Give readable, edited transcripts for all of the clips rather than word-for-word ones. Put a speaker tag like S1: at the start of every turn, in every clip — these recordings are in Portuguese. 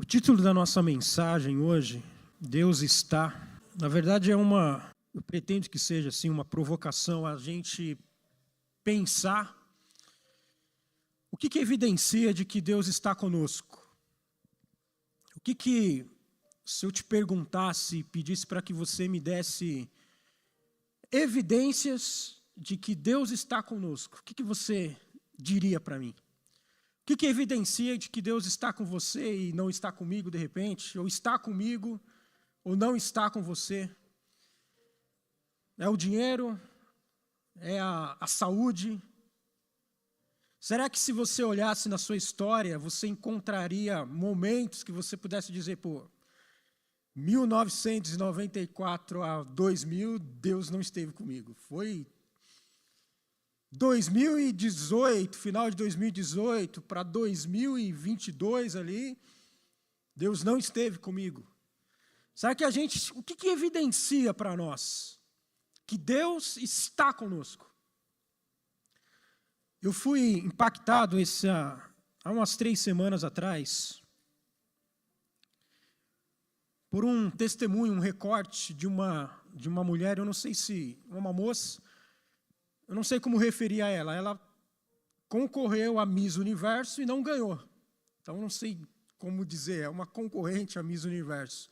S1: título da nossa mensagem hoje, Deus está, na verdade eu pretendo que seja assim uma provocação a gente pensar o que evidencia de que Deus está conosco. Se eu te perguntasse, pedisse para que você me desse evidências de que Deus está conosco, o que você diria para mim? O que evidencia de que Deus está com você e não está comigo de repente? Ou está comigo ou não está com você? É o dinheiro? É a saúde? Será que se você olhasse na sua história, você encontraria momentos que você pudesse dizer, 1994 a 2000, Deus não esteve comigo. Foi 2018, final de 2018 para 2022 ali, Deus não esteve comigo. Será que o que evidencia para nós que Deus está conosco? Eu fui impactado há umas 3 semanas atrás por um testemunho, um recorte de uma mulher, eu não sei se uma moça, eu não sei como referir a ela. Ela concorreu a Miss Universo e não ganhou. Então, não sei como dizer, é uma concorrente a Miss Universo.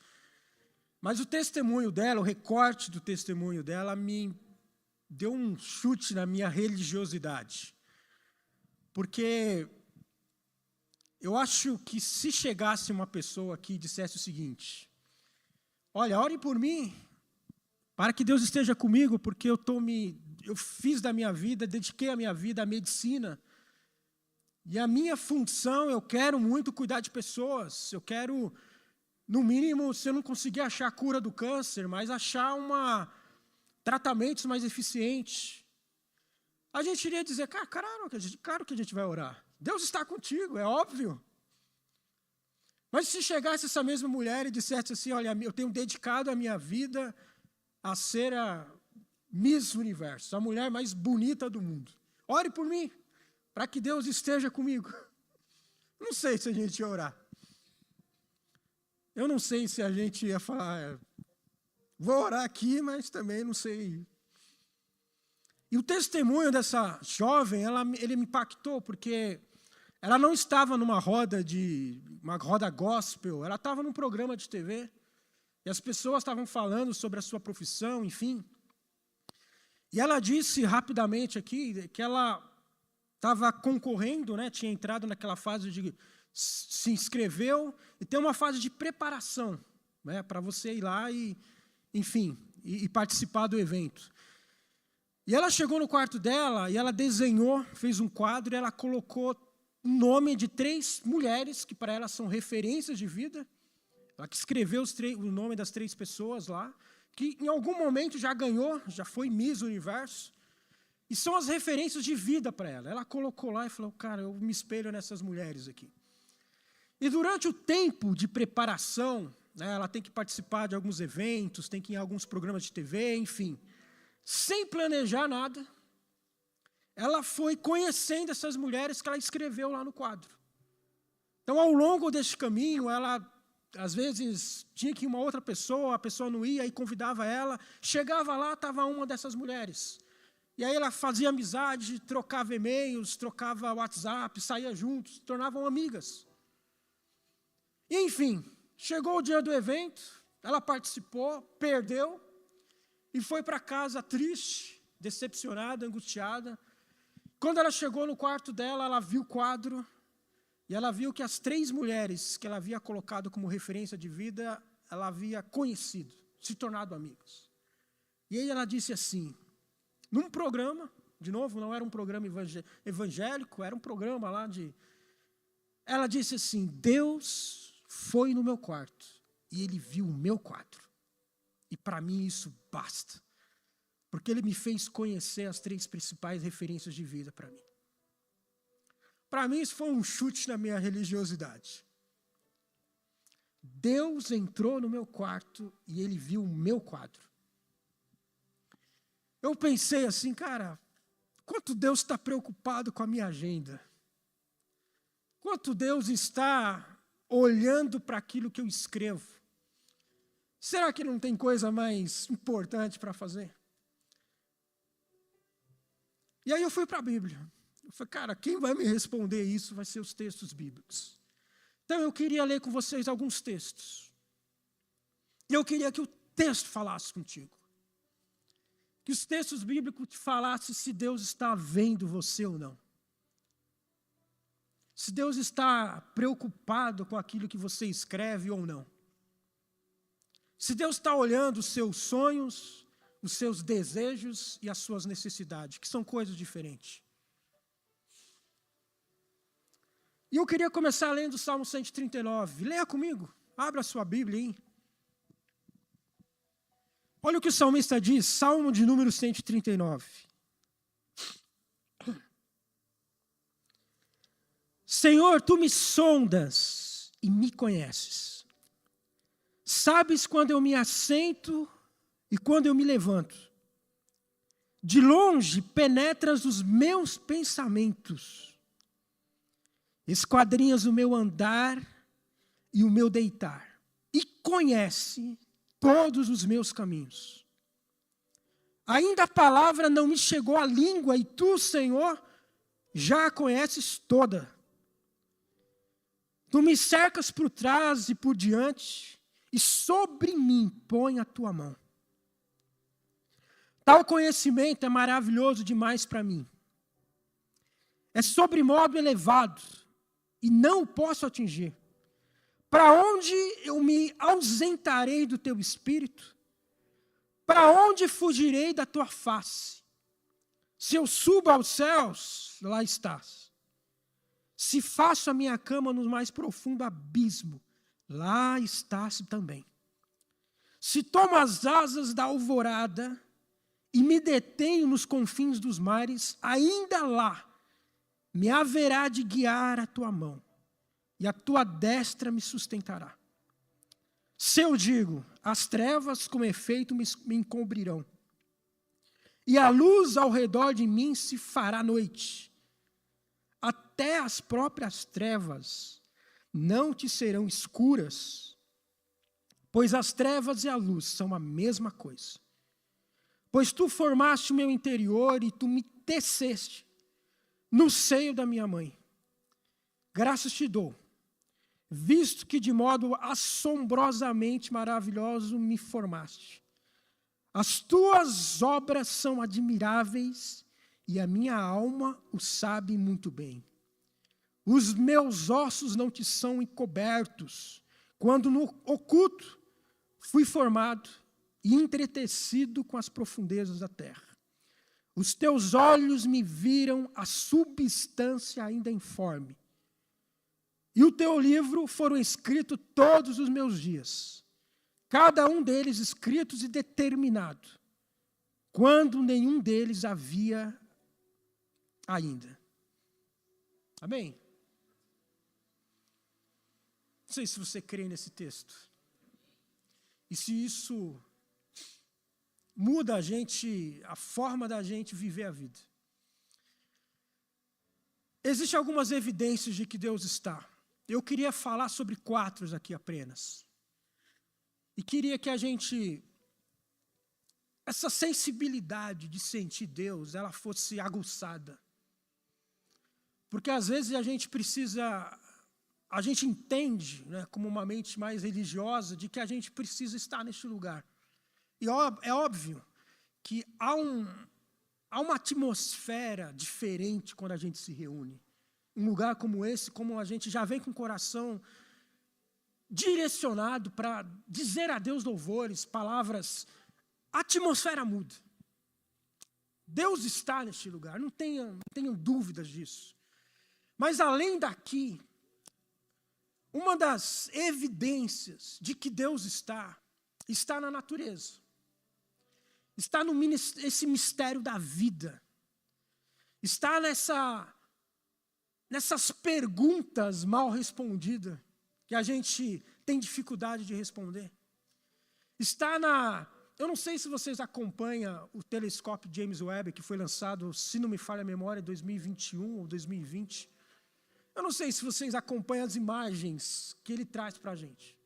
S1: Mas o testemunho dela, o recorte do testemunho dela, me deu um chute na minha religiosidade. Porque eu acho que se chegasse uma pessoa aqui e dissesse o seguinte: olha, ore por mim, para que Deus esteja comigo, porque eu fiz da minha vida, dediquei a minha vida à medicina. E a minha função, eu quero muito cuidar de pessoas. Eu quero, no mínimo, se eu não conseguir achar a cura do câncer, mas achar tratamentos mais eficientes. A gente iria dizer, claro que a gente vai orar. Deus está contigo, é óbvio. Mas se chegasse essa mesma mulher e dissesse assim, olha, eu tenho dedicado a minha vida a ser a Miss Universo, a mulher mais bonita do mundo. Ore por mim, para que Deus esteja comigo. Não sei se a gente ia orar. Eu não sei se a gente ia falar, vou orar aqui, mas também não sei. E o testemunho dessa jovem, ele me impactou, porque ela não estava numa roda gospel, ela estava num programa de TV, e as pessoas estavam falando sobre a sua profissão, enfim. E ela disse rapidamente aqui que ela estava concorrendo, tinha entrado naquela fase de se inscreveu, e tem uma fase de preparação, para você ir lá e, enfim, e participar do evento. E ela chegou no quarto dela e ela desenhou, fez um quadro e ela colocou o nome de 3 mulheres que para ela são referências de vida. Ela que escreveu o nome das 3 pessoas lá, que em algum momento já ganhou, já foi Miss Universo, e são as referências de vida para ela. Ela colocou lá e falou, cara, eu me espelho nessas mulheres aqui. E durante o tempo de preparação, ela tem que participar de alguns eventos, tem que ir em alguns programas de TV, enfim. Sem planejar nada, ela foi conhecendo essas mulheres que ela escreveu lá no quadro. Então, ao longo desse caminho, ela, às vezes, tinha que ir uma outra pessoa, a pessoa não ia, aí convidava ela, chegava lá, estava uma dessas mulheres. E aí ela fazia amizade, trocava e-mails, trocava WhatsApp, saía juntos, se tornavam amigas. E, enfim, chegou o dia do evento, ela participou, perdeu, e foi para casa triste, decepcionada, angustiada. Quando ela chegou no quarto dela, ela viu o quadro, e ela viu que as 3 mulheres que ela havia colocado como referência de vida, ela havia conhecido, se tornado amigas. E aí ela disse assim, num programa, de novo, não era um programa evangélico, era um programa lá Ela disse assim, Deus foi no meu quarto, e Ele viu o meu quadro. E para mim isso basta, porque Ele me fez conhecer as 3 principais referências de vida para mim. Para mim isso foi um chute na minha religiosidade. Deus entrou no meu quarto e Ele viu o meu quadro. Eu pensei assim, cara, quanto Deus está preocupado com a minha agenda. Quanto Deus está olhando para aquilo que eu escrevo. Será que não tem coisa mais importante para fazer? E aí eu fui para a Bíblia. Eu falei, cara, quem vai me responder isso vai ser os textos bíblicos. Então eu queria ler com vocês alguns textos. E eu queria que o texto falasse contigo. Que os textos bíblicos te falassem se Deus está vendo você ou não. Se Deus está preocupado com aquilo que você escreve ou não. Se Deus está olhando os seus sonhos, os seus desejos e as suas necessidades, que são coisas diferentes. E eu queria começar lendo o Salmo 139. Leia comigo, abra a sua Bíblia aí. Olha o que o salmista diz, Salmo de número 139. Senhor, tu me sondas e me conheces. Sabes quando eu me assento e quando eu me levanto. De longe penetras os meus pensamentos. Esquadrinhas o meu andar e o meu deitar. E conhece todos os meus caminhos. Ainda a palavra não me chegou à língua, e tu, Senhor, já a conheces toda. Tu me cercas por trás e por diante, e sobre mim põe a tua mão. Tal conhecimento é maravilhoso demais para mim. É sobremodo elevado, e não o posso atingir. Para onde eu me ausentarei do teu espírito? Para onde fugirei da tua face? Se eu subo aos céus, lá estás. Se faço a minha cama no mais profundo abismo, lá estás também. Se tomo as asas da alvorada e me detenho nos confins dos mares, ainda lá me haverá de guiar a tua mão, e a tua destra me sustentará. Se eu digo, as trevas com efeito me encobrirão, e a luz ao redor de mim se fará noite, até as próprias trevas não te serão escuras, pois as trevas e a luz são a mesma coisa. Pois tu formaste o meu interior e tu me teceste no seio da minha mãe. Graças te dou, visto que de modo assombrosamente maravilhoso me formaste. As tuas obras são admiráveis e a minha alma o sabe muito bem. Os meus ossos não te são encobertos, quando no oculto fui formado e entretecido com as profundezas da terra. Os teus olhos me viram a substância ainda informe. E o teu livro foram escritos todos os meus dias, cada um deles escritos e determinado, quando nenhum deles havia ainda. Amém? Não sei se você crê nesse texto. E se isso muda a forma da gente viver a vida. Existem algumas evidências de que Deus está. Eu queria falar sobre 4 aqui apenas. E queria que essa sensibilidade de sentir Deus, ela fosse aguçada. Porque às vezes a gente entende, né, como uma mente mais religiosa, de que a gente precisa estar neste lugar. E é óbvio que há uma atmosfera diferente quando a gente se reúne. Um lugar como esse, como a gente já vem com o coração direcionado para dizer a Deus louvores, palavras, a atmosfera muda. Deus está neste lugar, não tenham dúvidas disso. Mas além daqui, uma das evidências de que Deus está na natureza. Está nesse mistério da vida. Está nessas perguntas mal respondidas, que a gente tem dificuldade de responder. Eu não sei se vocês acompanham o telescópio James Webb, que foi lançado, se não me falha a memória, em 2021 ou 2020. Eu não sei se vocês acompanham as imagens que ele traz para a gente.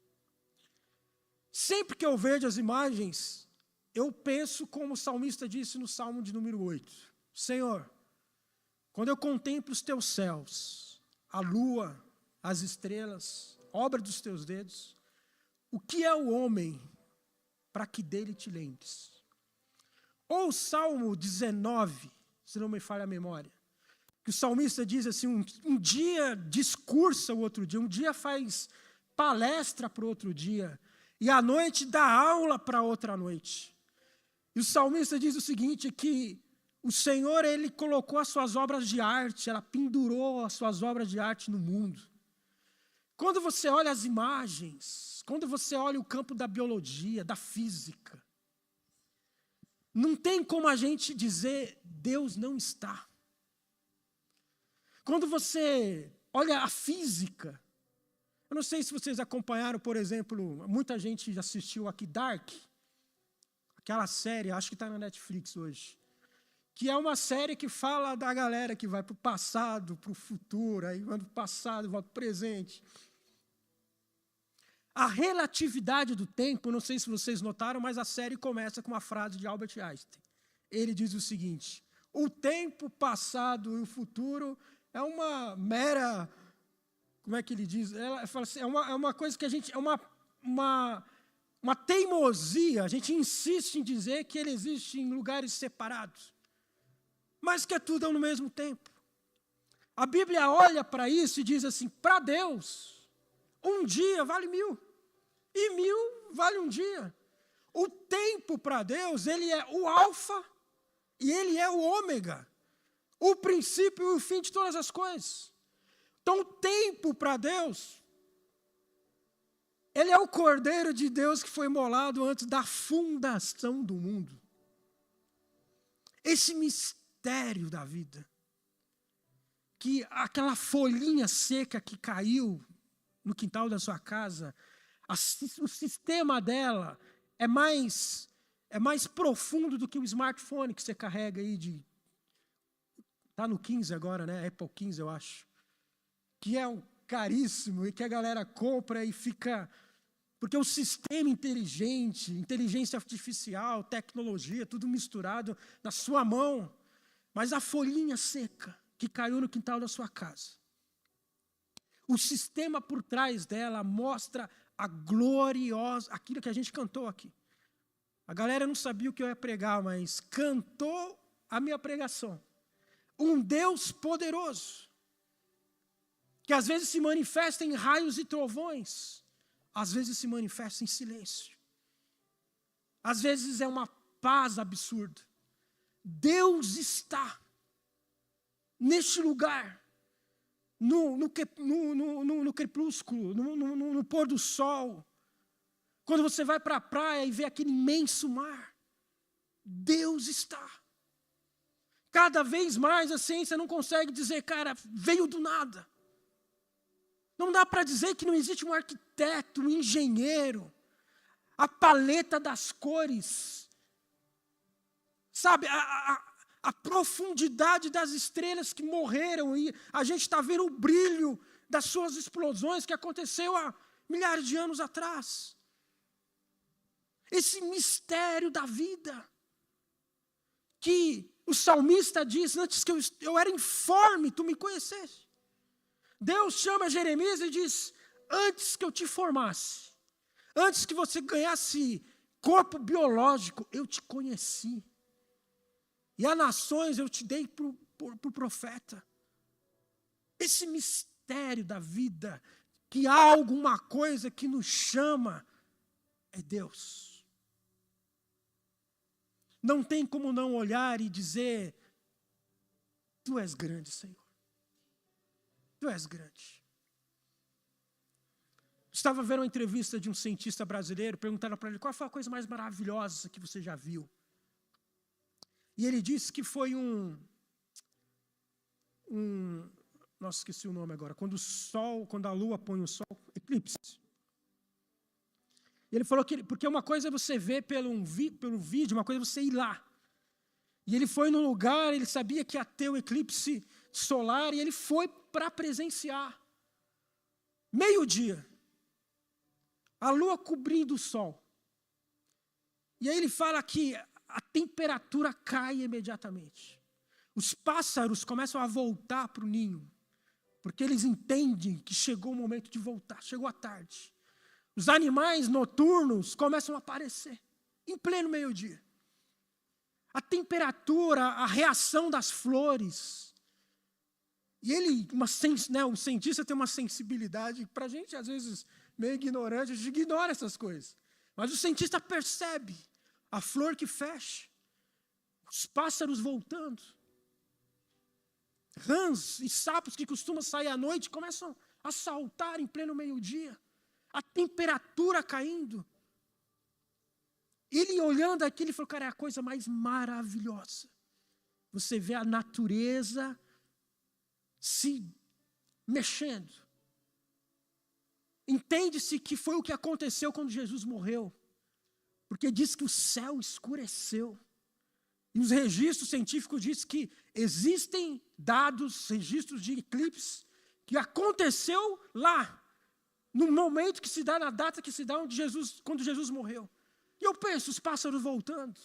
S1: Sempre que eu vejo as imagens, eu penso como o salmista disse no Salmo de número 8. Senhor, quando eu contemplo os teus céus, a lua, as estrelas, obra dos teus dedos, o que é o homem para que dele te lembres? Ou o Salmo 19, se não me falha a memória, que o salmista diz assim, um dia discursa o outro dia, um dia faz palestra para o outro dia, e à noite dá aula para outra noite. E o salmista diz o seguinte, que o Senhor, Ele colocou as suas obras de arte, ela pendurou as suas obras de arte no mundo. Quando você olha as imagens, quando você olha o campo da biologia, da física, não tem como a gente dizer, Deus não está. Quando você olha a física, eu não sei se vocês acompanharam, por exemplo, muita gente já assistiu aqui Dark, aquela série, acho que está na Netflix hoje, que é uma série que fala da galera que vai para o passado, para o futuro, aí vai para o passado, vai para o presente. A relatividade do tempo, não sei se vocês notaram, mas a série começa com uma frase de Albert Einstein. Ele diz o seguinte, o tempo passado e o futuro é uma mera, como é que ele diz? Ela fala assim, é uma coisa que a gente, é uma teimosia, a gente insiste em dizer que ele existe em lugares separados, mas que é tudo no mesmo tempo. A Bíblia olha para isso e diz assim, para Deus, um dia vale 1000, e 1000 vale um dia. O tempo para Deus, ele é o alfa e ele é o ômega, o princípio e o fim de todas as coisas. Então, o tempo para Deus, ele é o Cordeiro de Deus que foi imolado antes da fundação do mundo. Esse mistério da vida, que aquela folhinha seca que caiu no quintal da sua casa, o sistema dela é mais profundo do que o smartphone que você carrega aí de... Está no 15 agora, né? Apple 15, eu acho. Que é um caríssimo e que a galera compra e fica... Porque o sistema inteligente, inteligência artificial, tecnologia, tudo misturado na sua mão. Mas a folhinha seca que caiu no quintal da sua casa, o sistema por trás dela mostra a gloriosa... Aquilo que a gente cantou aqui. A galera não sabia o que eu ia pregar, mas cantou a minha pregação. Um Deus poderoso, que às vezes se manifesta em raios e trovões, às vezes se manifesta em silêncio, às vezes é uma paz absurda. Deus está neste lugar, no crepúsculo, no pôr do sol. Quando você vai para a praia e vê aquele imenso mar, Deus está. Cada vez mais a ciência não consegue dizer, cara, veio do nada. Não dá para dizer que não existe um arquiteto, um engenheiro, a paleta das cores, sabe, a profundidade das estrelas que morreram e a gente está vendo o brilho das suas explosões que aconteceu há milhares de anos atrás. Esse mistério da vida, que o salmista diz, antes que eu era informe, tu me conheceste. Deus chama Jeremias e diz, antes que eu te formasse, antes que você ganhasse corpo biológico, eu te conheci. E a nações eu te dei para o profeta. Esse mistério da vida, que há alguma coisa que nos chama, é Deus. Não tem como não olhar e dizer, tu és grande, Senhor. Tu és grande. Estava vendo uma entrevista de um cientista brasileiro, perguntaram para ele, qual foi a coisa mais maravilhosa que você já viu? E ele disse que foi nossa, esqueci o nome agora, quando a lua põe o sol, eclipse. E ele falou que, porque uma coisa é você ver pelo vídeo, uma coisa é você ir lá. E ele foi num lugar, ele sabia que ia ter o eclipse solar e ele foi para presenciar. Meio-dia, a lua cobrindo o sol. E aí ele fala que a temperatura cai imediatamente. Os pássaros começam a voltar para o ninho, porque eles entendem que chegou o momento de voltar, chegou a tarde. Os animais noturnos começam a aparecer, em pleno meio-dia. A temperatura, a reação das flores. E ele, o cientista tem uma sensibilidade, para a gente às vezes meio ignorante, a gente ignora essas coisas. Mas o cientista percebe a flor que fecha, os pássaros voltando. Rãs e sapos que costumam sair à noite começam a saltar em pleno meio-dia. A temperatura caindo. Ele olhando aquilo, ele falou, cara, é a coisa mais maravilhosa. Você vê a natureza se mexendo. Entende-se que foi o que aconteceu quando Jesus morreu. Porque diz que o céu escureceu. E os registros científicos dizem que existem dados, registros de eclipse, que aconteceu lá, no momento que se dá, na data que se dá, quando Jesus morreu. E eu penso, os pássaros voltando,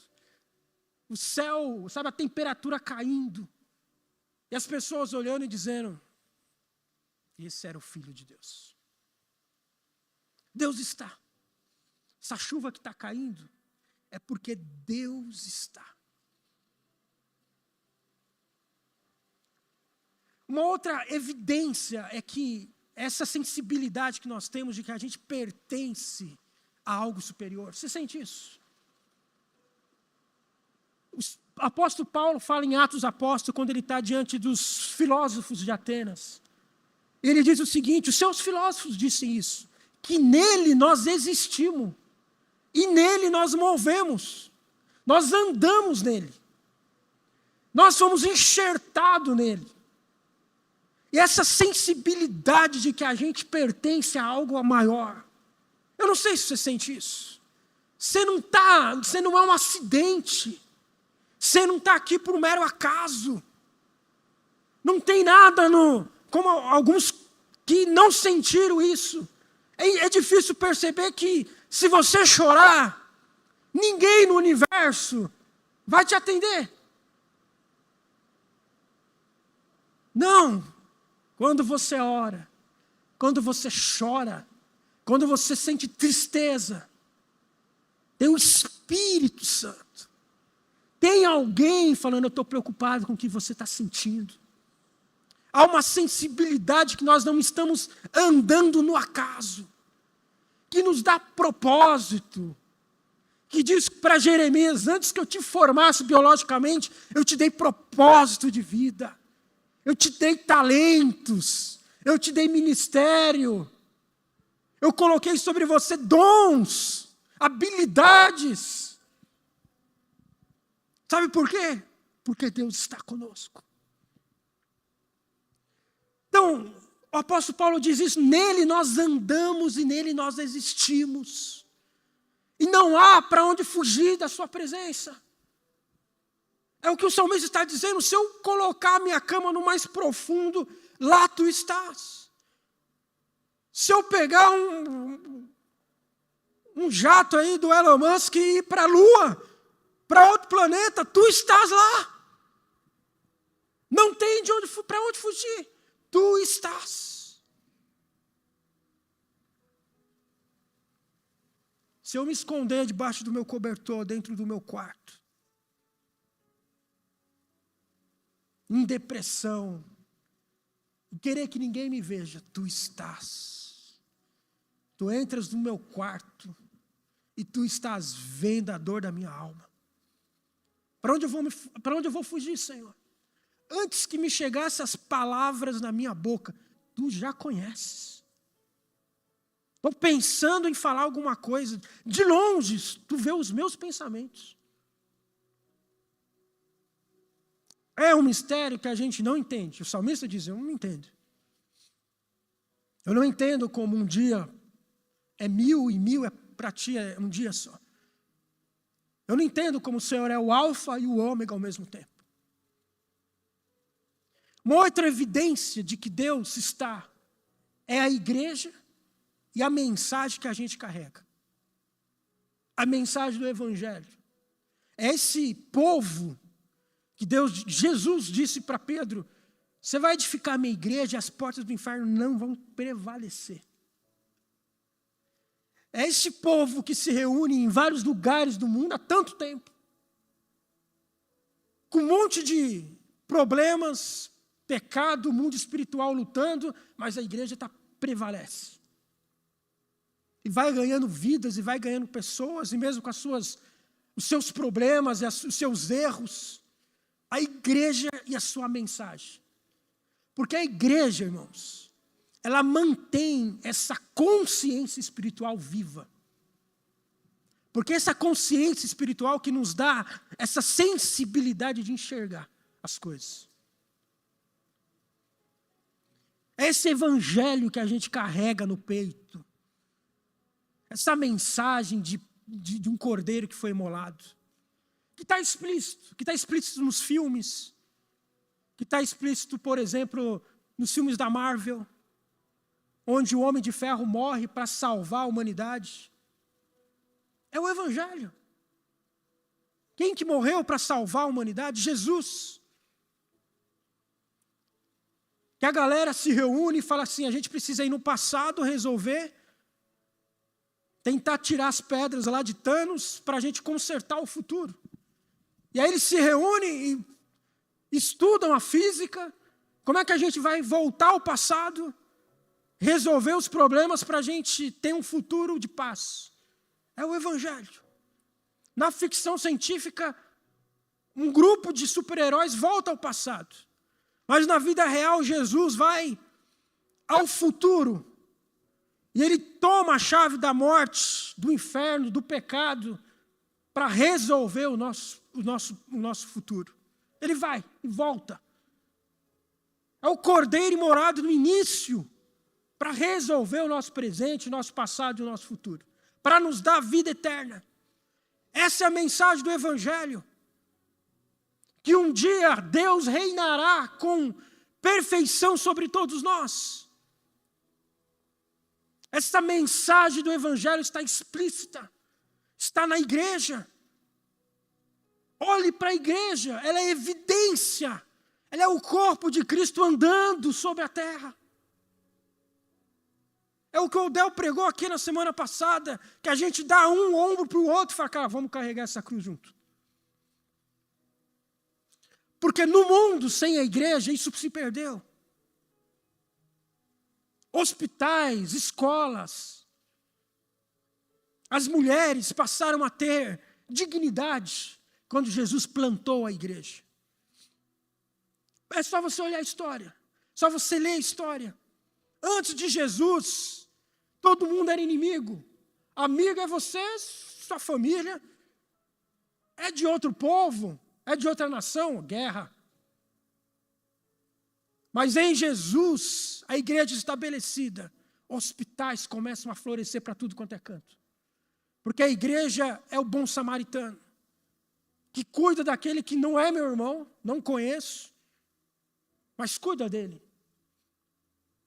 S1: o céu, sabe, a temperatura caindo, e as pessoas olhando e dizendo, esse era o Filho de Deus. Deus está. Essa chuva que está caindo, é porque Deus está. Uma outra evidência é que essa sensibilidade que nós temos de que a gente pertence a algo superior. Você sente isso? O apóstolo Paulo fala em Atos Apóstolos, quando ele está diante dos filósofos de Atenas. Ele diz o seguinte, os seus filósofos dizem isso, que nele nós existimos, e nele nós movemos, nós andamos nele, nós somos enxertados nele. E essa sensibilidade de que a gente pertence a algo maior. Eu não sei se você sente isso. Você não é um acidente. Você não está aqui por um mero acaso. Não tem nada como alguns que não sentiram isso. É difícil perceber que se você chorar, ninguém no universo vai te atender. Não. Quando você ora, quando você chora, quando você sente tristeza, tem o Espírito Santo. Tem alguém falando, eu estou preocupado com o que você está sentindo. Há uma sensibilidade que nós não estamos andando no acaso, que nos dá propósito, que diz para Jeremias, antes que eu te formasse biologicamente, eu te dei propósito de vida. Eu te dei talentos, eu te dei ministério, eu coloquei sobre você dons, habilidades. Sabe por quê? Porque Deus está conosco. Então, o apóstolo Paulo diz isso, nele nós andamos e nele nós existimos. E não há para onde fugir da sua presença. É o que o salmista está dizendo, se eu colocar a minha cama no mais profundo, lá tu estás. Se eu pegar um jato aí do Elon Musk e ir para a Lua, para outro planeta, tu estás lá. Não tem para onde fugir, tu estás. Se eu me esconder debaixo do meu cobertor, dentro do meu quarto, em depressão, e querer que ninguém me veja, tu estás. Tu entras no meu quarto e tu estás vendo a dor da minha alma. Para onde eu vou fugir, Senhor? Antes que me chegassem as palavras na minha boca, tu já conheces. Estou pensando em falar alguma coisa, de longe, tu vê os meus pensamentos. É um mistério que a gente não entende. O salmista diz, eu não entendo. Eu não entendo como um dia é 1000 e 1000 para ti é um dia só. Eu não entendo como o Senhor é o alfa e o ômega ao mesmo tempo. Uma outra evidência de que Deus está é a igreja e a mensagem que a gente carrega. A mensagem do Evangelho. É esse povo que Jesus disse para Pedro: você vai edificar a minha igreja e as portas do inferno não vão prevalecer. É esse povo que se reúne em vários lugares do mundo há tanto tempo, com um monte de problemas, pecado, mundo espiritual lutando, mas a igreja prevalece. E vai ganhando vidas, e vai ganhando pessoas, e mesmo com os seus problemas e os seus erros, a igreja e a sua mensagem. Porque a igreja, irmãos, ela mantém essa consciência espiritual viva. Porque essa consciência espiritual que nos dá essa sensibilidade de enxergar as coisas. É esse evangelho que a gente carrega no peito. Essa mensagem de um cordeiro que foi imolado. Que está explícito nos filmes. Que está explícito, por exemplo, nos filmes da Marvel, onde o Homem de Ferro morre para salvar a humanidade. É o Evangelho. Quem que morreu para salvar a humanidade? Jesus. Que a galera se reúne e fala assim: a gente precisa ir no passado resolver, tentar tirar as pedras lá de Thanos para a gente consertar o futuro. E aí eles se reúnem e estudam a física, como é que a gente vai voltar ao passado, resolver os problemas para a gente ter um futuro de paz. É o Evangelho. Na ficção científica, um grupo de super-heróis volta ao passado. Mas na vida real, Jesus vai ao futuro. E ele toma a chave da morte, do inferno, do pecado, para resolver o nosso futuro. Ele vai e volta. É o cordeiro imolado no início, para resolver o nosso presente, o nosso passado e o nosso futuro. Para nos dar vida eterna. Essa é a mensagem do Evangelho. Que um dia Deus reinará com perfeição sobre todos nós. Essa mensagem do Evangelho está explícita. Está na igreja. Olhe para a igreja, ela é evidência. Ela é o corpo de Cristo andando sobre a terra. É o que o Odel pregou aqui na semana passada, que a gente dá um ombro para o outro e fala: cara, vamos carregar essa cruz junto. Porque no mundo, sem a igreja, isso se perdeu. Hospitais, escolas, as mulheres passaram a ter dignidade quando Jesus plantou a igreja. É só você olhar a história, só você ler a história. Antes de Jesus, todo mundo era inimigo. Amigo é você, sua família. É de outro povo, é de outra nação, guerra. Mas em Jesus, a igreja estabelecida, hospitais começam a florescer para tudo quanto é canto. Porque a igreja é o bom samaritano, que cuida daquele que não é meu irmão, não conheço, mas cuida dele.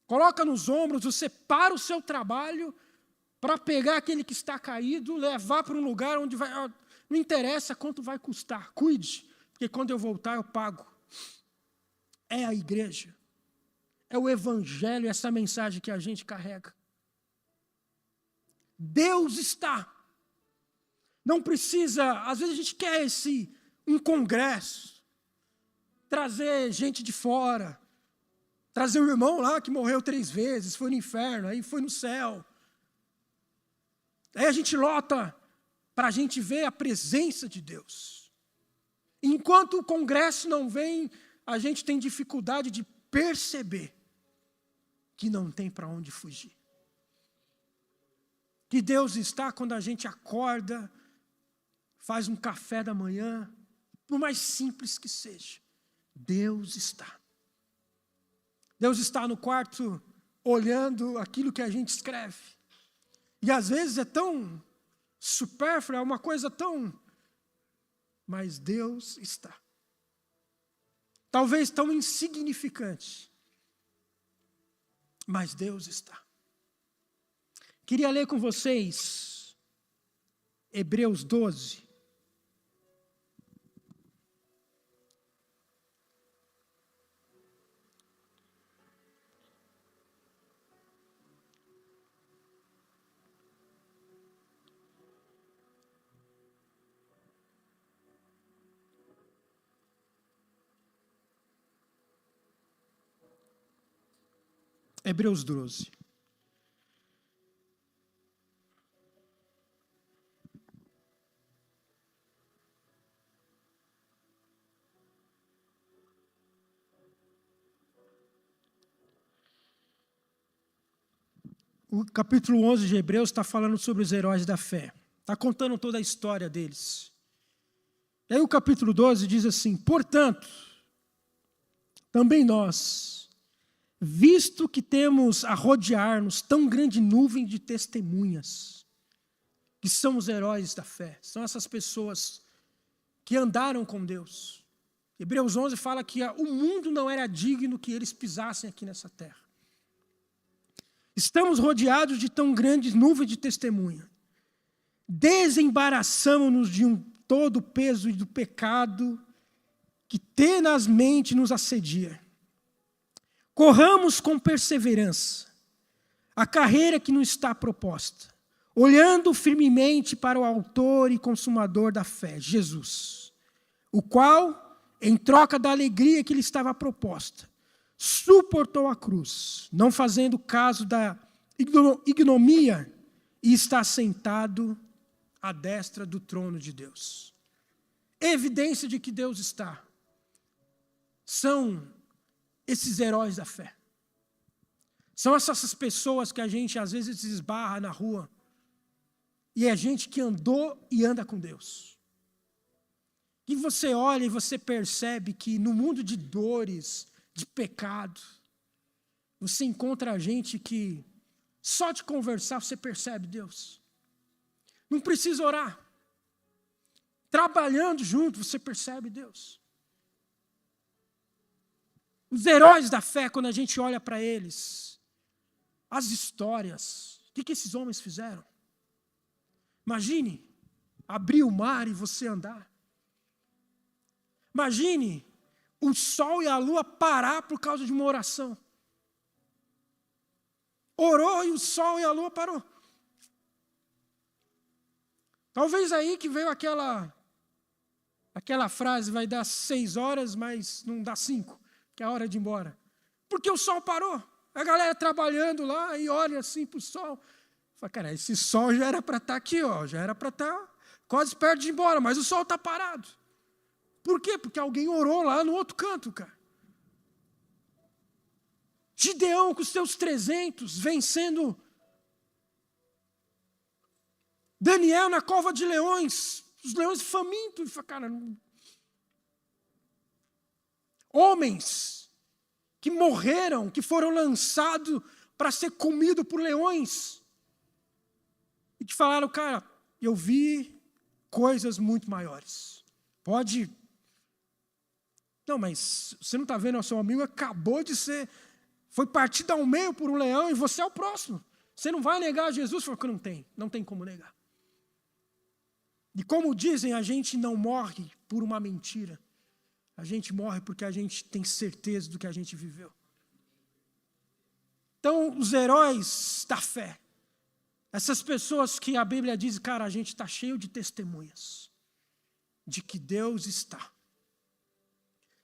S1: Coloca nos ombros, você para o seu trabalho para pegar aquele que está caído, levar para um lugar onde vai... Não interessa quanto vai custar, cuide, porque quando eu voltar eu pago. É a igreja. É o Evangelho, essa mensagem que a gente carrega. Deus está. Não precisa, às vezes a gente quer um congresso, trazer gente de fora, trazer um irmão lá que morreu 3 vezes, foi no inferno, aí foi no céu. Aí a gente lota para a gente ver a presença de Deus. Enquanto o congresso não vem, a gente tem dificuldade de perceber que não tem para onde fugir. Que Deus está quando a gente acorda, faz um café da manhã, por mais simples que seja, Deus está. Deus está no quarto olhando aquilo que a gente escreve. E às vezes é tão supérfluo, é uma coisa tão... Mas Deus está. talvez tão insignificante, mas Deus está. Queria ler com vocês Hebreus 12. Hebreus 12. O capítulo 11 de Hebreus está falando sobre os heróis da fé. Está contando toda a história deles. E aí o capítulo 12 diz assim: portanto, também nós, visto que temos a rodear-nos tão grande nuvem de testemunhas, que são os heróis da fé, são essas pessoas que andaram com Deus. Hebreus 11 fala que o mundo não era digno que eles pisassem aqui nessa terra. Estamos rodeados de tão grande nuvem de testemunha. Desembaraçamo-nos de todo o peso do pecado que tenazmente nos assedia. Corramos com perseverança a carreira que nos está proposta, olhando firmemente para o autor e consumador da fé, Jesus, o qual, em troca da alegria que lhe estava proposta, suportou a cruz, não fazendo caso da ignomia, e está sentado à destra do trono de Deus. Evidência de que Deus está. São esses heróis da fé. São essas pessoas que a gente às vezes esbarra na rua, e é gente que andou e anda com Deus. E você olha e você percebe que no mundo de dores, de pecado, você encontra gente que só de conversar você percebe Deus. Não precisa orar. Trabalhando junto você percebe Deus. Os heróis da fé, quando a gente olha para eles, as histórias, o que esses homens fizeram? Imagine abrir o mar e você andar. Imagine o sol e a lua parar por causa de uma oração. Orou e o sol e a lua parou. Talvez aí que veio aquela frase, vai dar 6 horas, mas não dá 5, que é a hora de ir embora. Porque o sol parou. A galera trabalhando lá e olha assim para o sol. Fala, cara, esse sol já era para estar aqui, ó, já era para estar quase perto de ir embora, mas o sol está parado. Por quê? Porque alguém orou lá no outro canto, cara. Gideão com os seus 300, vencendo Daniel na cova de leões, os leões famintos. Cara, homens que morreram, que foram lançados para ser comidos por leões. E te falaram, cara, eu vi coisas muito maiores. Pode... Não, mas você não está vendo, o seu amigo acabou de ser... Foi partido ao meio por um leão e você é o próximo. Você não vai negar Jesus? Falou que não tem como negar. E como dizem, a gente não morre por uma mentira. A gente morre porque a gente tem certeza do que a gente viveu. Então, os heróis da fé, essas pessoas que a Bíblia diz, cara, a gente está cheio de testemunhas de que Deus está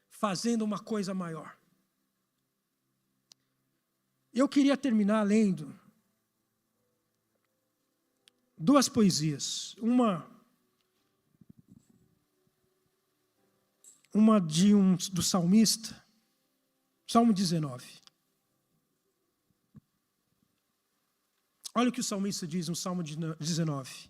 S1: fazendo uma coisa maior. Eu queria terminar lendo 2 poesias. Uma do salmista, Salmo 19. Olha o que o salmista diz no Salmo 19.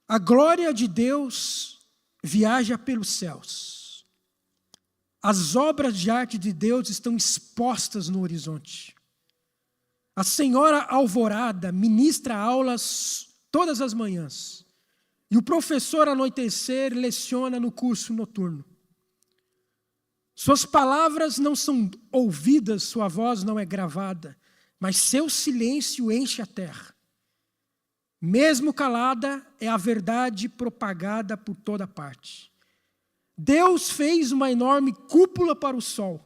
S1: A glória de Deus viaja pelos céus. As obras de arte de Deus estão expostas no horizonte. A Senhora Alvorada ministra aulas todas as manhãs. E o professor, ao anoitecer, leciona no curso noturno. Suas palavras não são ouvidas, sua voz não é gravada, mas seu silêncio enche a terra. Mesmo calada, é a verdade propagada por toda parte. Deus fez uma enorme cúpula para o sol,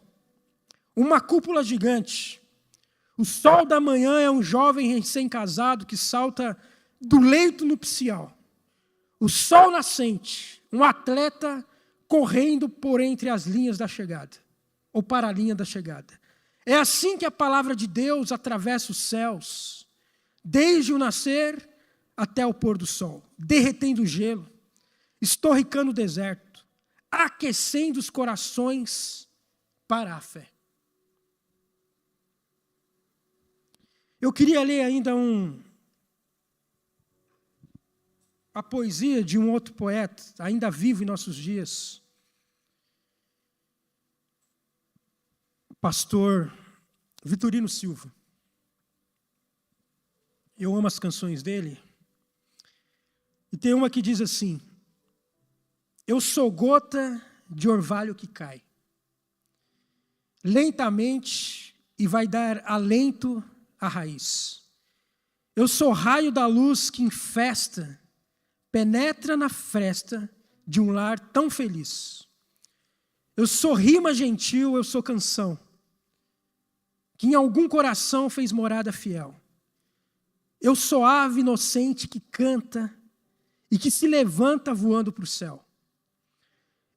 S1: uma cúpula gigante. O sol da manhã é um jovem recém-casado que salta do leito nupcial. O sol nascente, um atleta correndo por entre as linhas da chegada, ou para a linha da chegada. É assim que a palavra de Deus atravessa os céus, desde o nascer até o pôr do sol, derretendo o gelo, estorricando o deserto, aquecendo os corações para a fé. Eu queria ler ainda a poesia de um outro poeta, ainda vivo em nossos dias, pastor Vitorino Silva. Eu amo as canções dele. E tem uma que diz assim: eu sou gota de orvalho que cai, lentamente, e vai dar alento à raiz. Eu sou raio da luz que infesta, penetra na fresta de um lar tão feliz. Eu sou rima gentil, eu sou canção, que em algum coração fez morada fiel. Eu sou ave inocente que canta e que se levanta voando para o céu.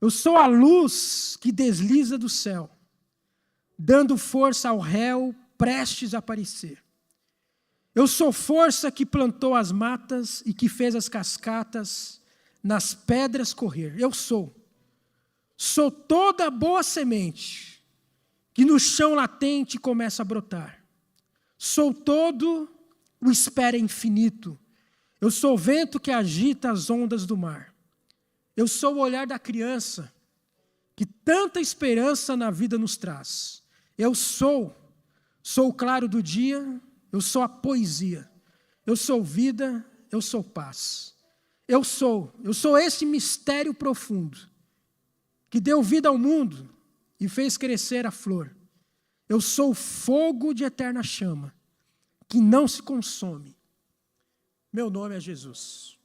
S1: Eu sou a luz que desliza do céu, dando força ao réu prestes a aparecer. Eu sou força que plantou as matas e que fez as cascatas nas pedras correr. Eu sou toda boa semente que no chão latente começa a brotar. Sou todo o espera infinito. Eu sou o vento que agita as ondas do mar. Eu sou o olhar da criança que tanta esperança na vida nos traz. Eu sou o claro do dia, eu sou a poesia. Eu sou vida, eu sou paz. Eu sou esse mistério profundo que deu vida ao mundo e fez crescer a flor. Eu sou o fogo de eterna chama, que não se consome. Meu nome é Jesus.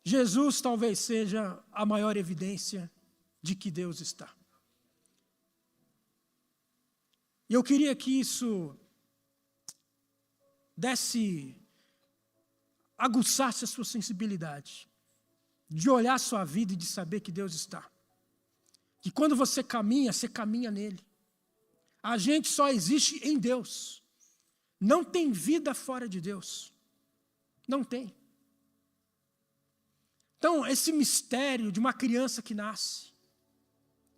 S1: Jesus talvez seja a maior evidência de que Deus está. E eu queria que isso aguçasse a sua sensibilidade, de olhar a sua vida e de saber que Deus está. Que quando você caminha nele. A gente só existe em Deus. Não tem vida fora de Deus. Não tem. Então, esse mistério de uma criança que nasce,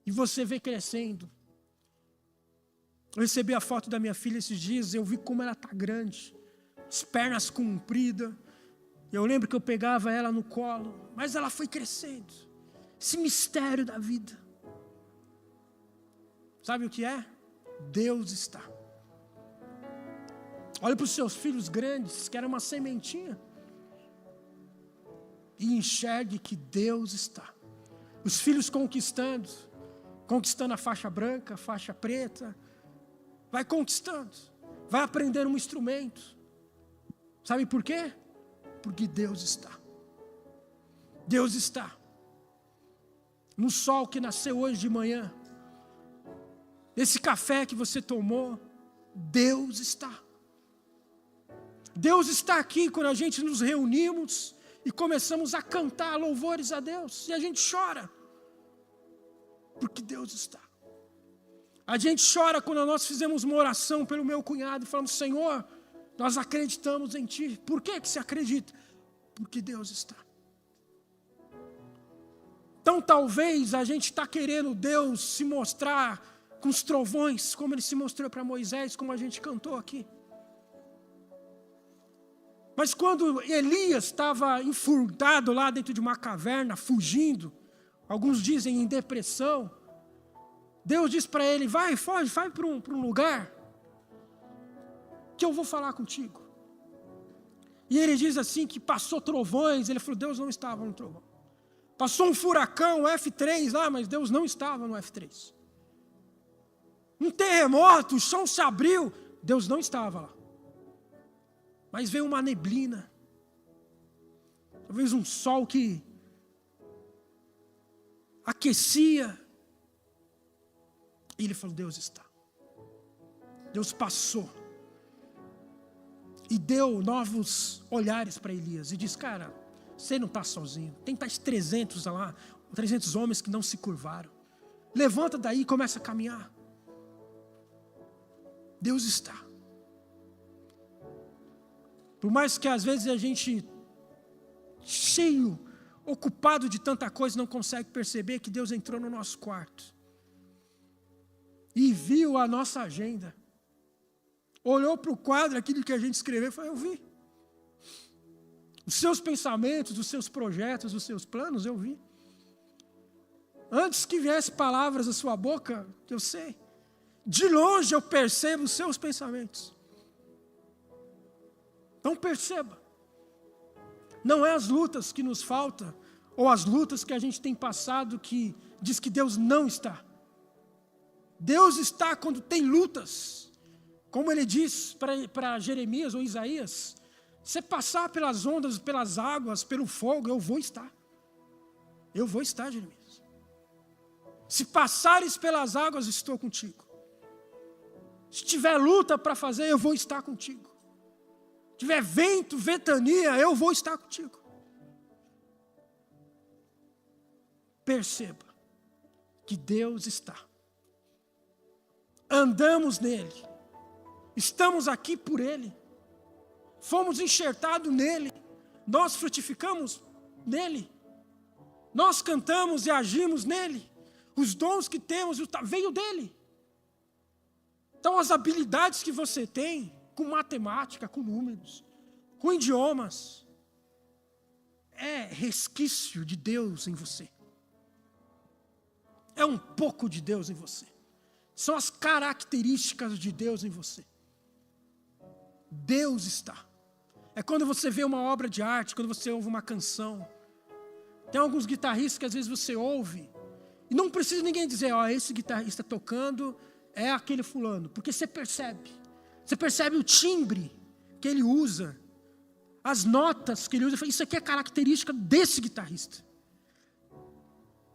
S1: e você vê crescendo. Eu recebi a foto da minha filha esses dias, eu vi como ela está grande, as pernas compridas. Eu lembro que eu pegava ela no colo, mas ela foi crescendo. Esse mistério da vida. Sabe o que é? Deus está. Olha para os seus filhos grandes, que era uma sementinha, e enxergue que Deus está. Os filhos conquistando a faixa branca, a faixa preta, vai conquistando, vai aprender um instrumento. Sabe por quê? Porque Deus está. Deus está. No sol que nasceu hoje de manhã, esse café que você tomou, Deus está. Deus está aqui quando a gente nos reunimos e começamos a cantar louvores a Deus. E a gente chora, porque Deus está. A gente chora quando nós fizemos uma oração pelo meu cunhado e falamos: Senhor, nós acreditamos em Ti. Por que se acredita? Porque Deus está. Então talvez a gente está querendo Deus se mostrar com os trovões, como Ele se mostrou para Moisés, como a gente cantou aqui. Mas quando Elias estava enfurtado lá dentro de uma caverna, fugindo, alguns dizem em depressão, Deus disse para ele: vai para um lugar que eu vou falar contigo. E ele diz assim que passou trovões, ele falou, Deus não estava no trovão. Passou um furacão, o F3 lá, mas Deus não estava no F3. Um terremoto, o chão se abriu, Deus não estava lá. Mas veio uma neblina, talvez um sol que aquecia. E ele falou, Deus está. Deus passou. E deu novos olhares para Elias. E disse, cara, você não está sozinho. Tem tais 300 lá, 300 homens que não se curvaram. Levanta daí e começa a caminhar. Deus está. Por mais que às vezes a gente, cheio, ocupado de tanta coisa, não consegue perceber que Deus entrou no nosso quarto. E viu a nossa agenda. Olhou para o quadro, aquilo que a gente escreveu, e falou, eu vi. Os seus pensamentos, os seus projetos, os seus planos, eu vi. Antes que viesse palavras da sua boca, eu sei. De longe eu percebo os seus pensamentos. Então perceba. Não é as lutas que nos faltam, ou as lutas que a gente tem passado que diz que Deus não está. Deus está quando tem lutas. Como ele diz para Jeremias ou Isaías, se passar pelas ondas, pelas águas, pelo fogo, eu vou estar. Eu vou estar, Jeremias. Se passares pelas águas, estou contigo. Se tiver luta para fazer, eu vou estar contigo. Se tiver vento, ventania, eu vou estar contigo. Perceba que Deus está. Andamos nele. Estamos aqui por Ele. Fomos enxertados nele. Nós frutificamos nele. Nós cantamos e agimos nele. Os dons que temos veio dele. Então as habilidades que você tem, com matemática, com números, com idiomas, é resquício de Deus em você. É um pouco de Deus em você. São as características de Deus em você. Deus está. É quando você vê uma obra de arte, quando você ouve uma canção. Tem alguns guitarristas que às vezes você ouve, e não precisa ninguém dizer, ó, esse guitarrista tocando é aquele fulano, porque você percebe. Você percebe o timbre que ele usa, as notas que ele usa, isso aqui é característica desse guitarrista.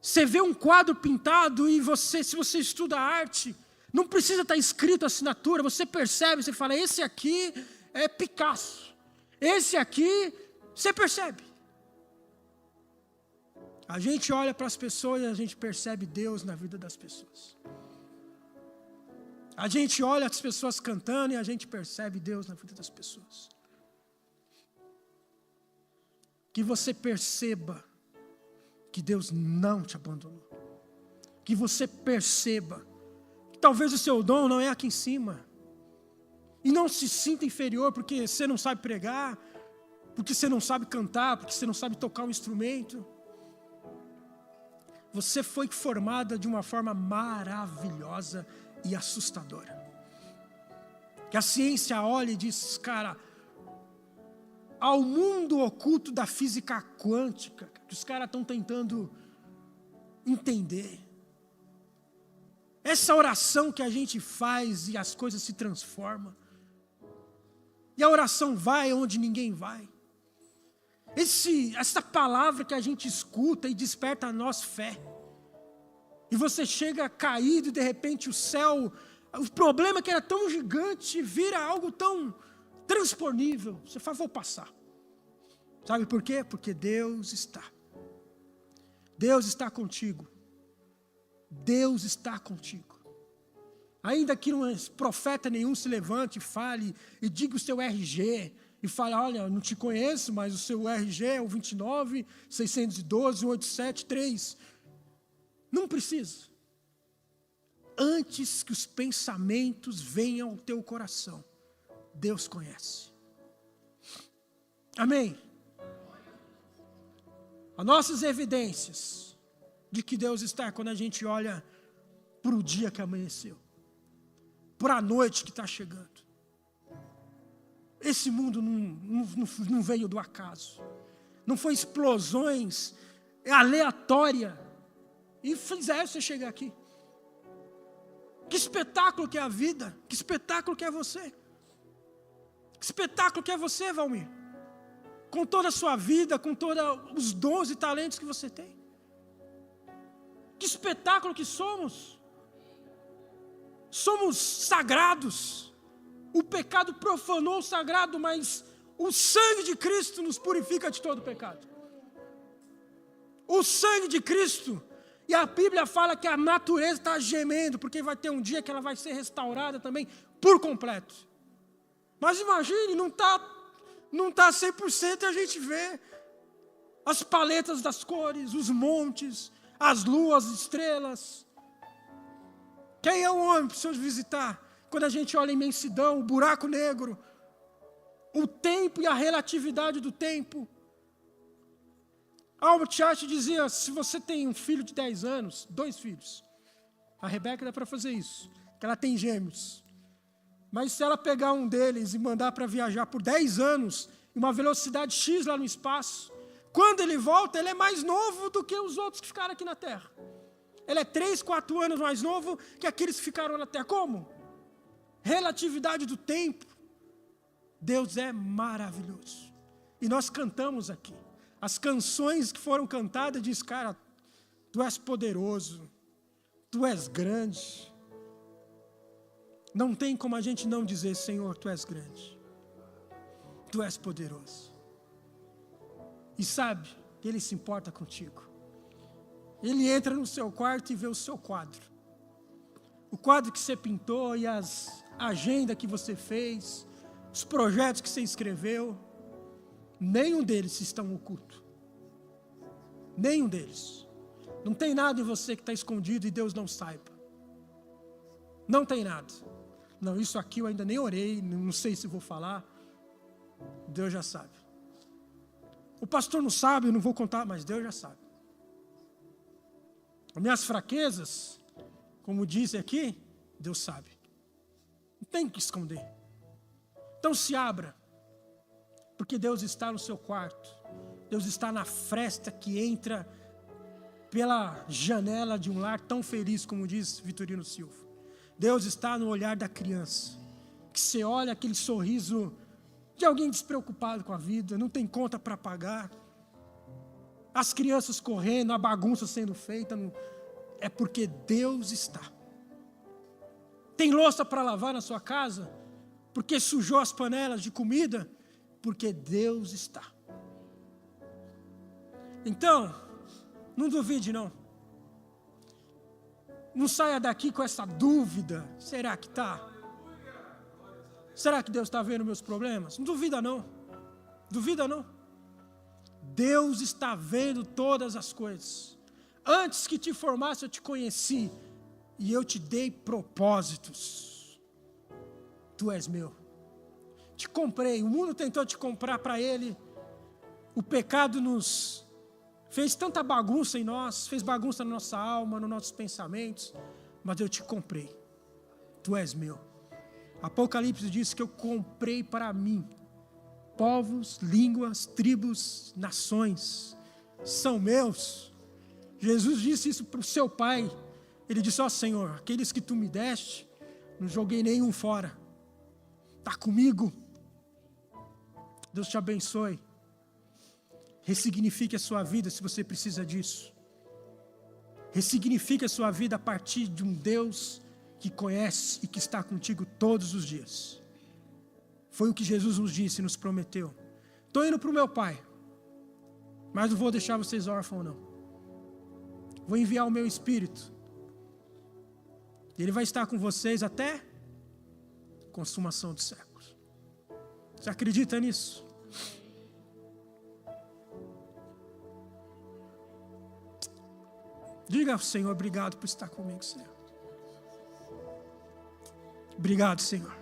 S1: Você vê um quadro pintado e se você estuda arte, não precisa estar escrito a assinatura, você percebe, você fala, esse aqui é Picasso. Esse aqui, você percebe. A gente olha para as pessoas e a gente percebe Deus na vida das pessoas. A gente olha as pessoas cantando e a gente percebe Deus na vida das pessoas. Que você perceba que Deus não te abandonou. Que você perceba que talvez o seu dom não é aqui em cima. E não se sinta inferior porque você não sabe pregar, porque você não sabe cantar, porque você não sabe tocar um instrumento. Você foi formada de uma forma maravilhosa e assustadora. Que a ciência olha e diz, cara, ao mundo oculto da física quântica, que os caras estão tentando entender. Essa oração que a gente faz e as coisas se transformam. E a oração vai onde ninguém vai. Essa palavra que a gente escuta e desperta a nossa fé. E você chega caído e de repente o céu, o problema que era tão gigante, vira algo tão transponível. Você fala, vou passar. Sabe por quê? Porque Deus está. Deus está contigo. Deus está contigo. Ainda que não profeta nenhum se levante e fale, e diga o seu RG, e fale, olha, não te conheço, mas o seu RG é o 29, 612, 187, Não precisa. Antes que os pensamentos venham ao teu coração, Deus conhece. Amém? As nossas evidências de que Deus está quando a gente olha para o dia que amanheceu, para a noite que está chegando. Esse mundo não veio do acaso. Não foi explosões aleatórias e fizeram você chegar aqui. Que espetáculo que é a vida. Que espetáculo que é você. Que espetáculo que é você, Valmir. Com toda a sua vida, com todos os dons e talentos que você tem. Que espetáculo que somos. Somos sagrados. O pecado profanou o sagrado, mas o sangue de Cristo nos purifica de todo pecado. O sangue de Cristo. E a Bíblia fala que a natureza está gemendo, porque vai ter um dia que ela vai ser restaurada também por completo. Mas imagine, não está 100% e a gente vê as paletas das cores, os montes, as luas, as estrelas. Quem é o homem para o Senhor visitar? Quando a gente olha a imensidão, o buraco negro, o tempo e a relatividade do tempo. Albert Einstein dizia, se você tem um filho de 10 anos, 2 filhos, a Rebeca dá para fazer isso, que ela tem gêmeos. Mas se ela pegar um deles e mandar para viajar por 10 anos, em uma velocidade X lá no espaço, quando ele volta, ele é mais novo do que os outros que ficaram aqui na Terra. Ele é 3, 4 anos mais novo que aqueles que ficaram na Terra. Como? Relatividade do tempo. Deus é maravilhoso. E nós cantamos aqui. As canções que foram cantadas diz, cara, tu és poderoso, tu és grande. Não tem como a gente não dizer, Senhor, tu és grande. Tu és poderoso. E sabe que Ele se importa contigo. Ele entra no seu quarto e vê o seu quadro. O quadro que você pintou e as agendas que você fez, os projetos que você escreveu, nenhum deles estão ocultos. Nenhum deles. Não tem nada em você que está escondido e Deus não saiba. Não tem nada. Não, isso aqui eu ainda nem orei, não sei se vou falar. Deus já sabe. O pastor não sabe, eu não vou contar, mas Deus já sabe. As minhas fraquezas, como dizem aqui, Deus sabe. Não tem que esconder. Então se abra. Porque Deus está no seu quarto. Deus está na fresta que entra pela janela de um lar tão feliz, como diz Vitorino Silva. Deus está no olhar da criança. Que você olha aquele sorriso de alguém despreocupado com a vida, não tem conta para pagar. As crianças correndo, a bagunça sendo feita, é porque Deus está. Tem louça para lavar na sua casa? Porque sujou as panelas de comida? Porque Deus está. Então, não duvide não. Não saia daqui com essa dúvida. Será que está? Será que Deus está vendo meus problemas? Não duvida não. Duvida não. Deus está vendo todas as coisas. Antes que te formasse, eu te conheci. E eu te dei propósitos. Tu és meu. Te comprei. O mundo tentou te comprar para ele. O pecado nos fez tanta bagunça em nós. Fez bagunça na nossa alma, nos nossos pensamentos. Mas eu te comprei. Tu és meu. Apocalipse diz que eu comprei para mim. Povos, línguas, tribos, nações. São meus. Jesus disse isso para o seu pai. Ele disse, ó Senhor, aqueles que tu me deste, não joguei nenhum fora. Está comigo. Deus te abençoe. Ressignifique a sua vida se você precisa disso. Ressignifique a sua vida a partir de um Deus que conhece e que está contigo todos os dias. Foi o que Jesus nos disse e nos prometeu. Estou indo para o meu Pai, mas não vou deixar vocês órfãos não. Vou enviar o meu Espírito. Ele vai estar com vocês até a consumação dos séculos. Você acredita nisso? Diga ao Senhor, obrigado por estar comigo, Senhor. Obrigado, Senhor.